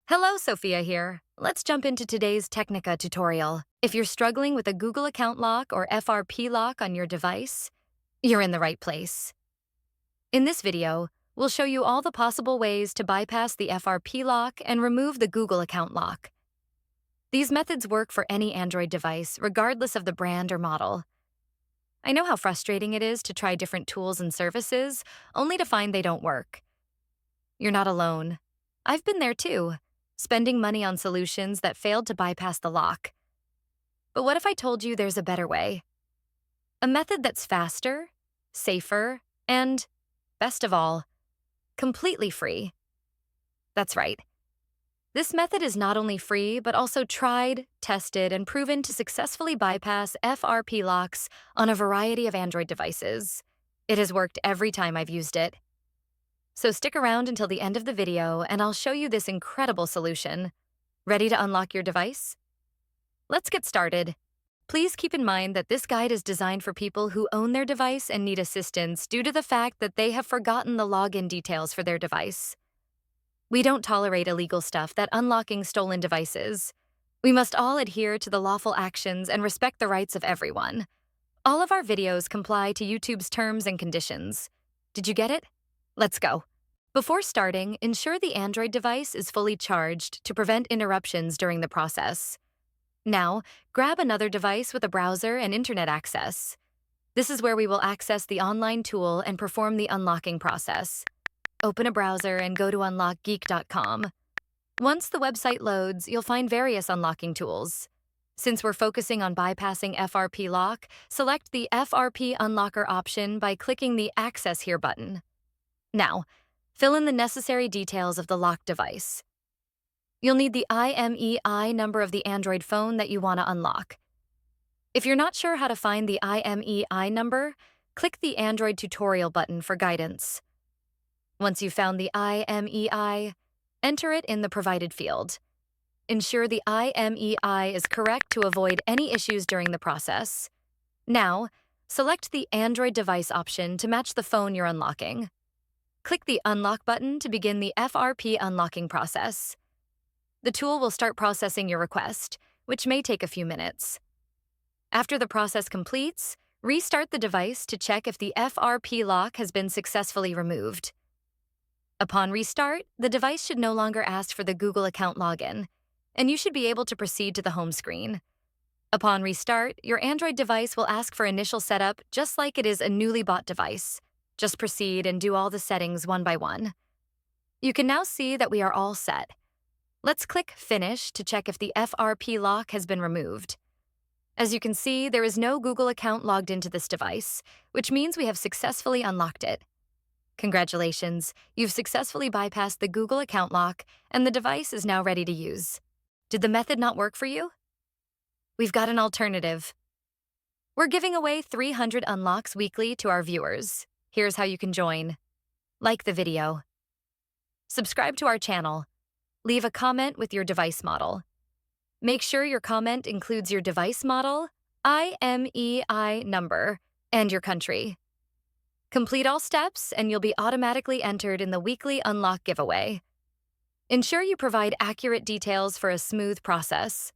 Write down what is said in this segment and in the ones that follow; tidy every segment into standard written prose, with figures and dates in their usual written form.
Hello, Sophia here. Let's jump into today's Technica tutorial. If you're struggling with a Google account lock or FRP lock on your device, you're in the right place. In this video, we'll show you all the possible ways to bypass the FRP lock and remove the Google account lock. These methods work for any Android device, regardless of the brand or model. I know how frustrating it is to try different tools and services, only to find they don't work. You're not alone. I've been there too, spending money on solutions that failed to bypass the lock. But what if I told you there's a better way? A method that's faster, safer, and, best of all, completely free. That's right. This method is not only free, but also tried, tested, and proven to successfully bypass FRP locks on a variety of Android devices. It has worked every time I've used it. So stick around until the end of the video and I'll show you this incredible solution. Ready to unlock your device? Let's get started. Please keep in mind that this guide is designed for people who own their device and need assistance due to the fact that they have forgotten the login details for their device. We don't tolerate illegal stuff that unlocking stolen devices. We must all adhere to the lawful actions and respect the rights of everyone. All of our videos comply to YouTube's terms and conditions. Did you get it? Let's go. Before starting, ensure the Android device is fully charged to prevent interruptions during the process. Now, grab another device with a browser and internet access. This is where we will access the online tool and perform the unlocking process. Open a browser and go to unlockgeek.com. Once the website loads, you'll find various unlocking tools. Since we're focusing on bypassing FRP lock, select the FRP unlocker option by clicking the Access Here button. Now, fill in the necessary details of the locked device. You'll need the IMEI number of the Android phone that you want to unlock. If you're not sure how to find the IMEI number, click the Android tutorial button for guidance. Once you've found the IMEI, enter it in the provided field. Ensure the IMEI is correct to avoid any issues during the process. Now, select the Android device option to match the phone you're unlocking. Click the Unlock button to begin the FRP unlocking process. The tool will start processing your request, which may take a few minutes. After the process completes, restart the device to check if the FRP lock has been successfully removed. Upon restart, the device should no longer ask for the Google account login, and you should be able to proceed to the home screen. Upon restart, your Android device will ask for initial setup just like it is a newly bought device. Just proceed and do all the settings one by one. You can now see that we are all set. Let's click Finish to check if the FRP lock has been removed. As you can see, there is no Google account logged into this device, which means we have successfully unlocked it. Congratulations, you've successfully bypassed the Google account lock, and the device is now ready to use. Did the method not work for you? We've got an alternative. We're giving away 300 unlocks weekly to our viewers. Here's how you can join. Like the video. Subscribe to our channel. Leave a comment with your device model. Make sure your comment includes your device model, IMEI number, and your country. Complete all steps and you'll be automatically entered in the weekly unlock giveaway. Ensure you provide accurate details for a smooth process.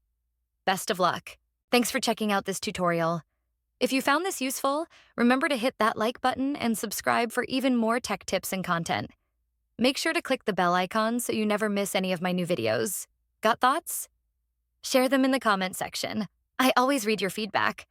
Best of luck. Thanks for checking out this tutorial. If you found this useful, remember to hit that like button and subscribe for even more tech tips and content. Make sure to click the bell icon so you never miss any of my new videos. Got thoughts? Share them in the comment section. I always read your feedback.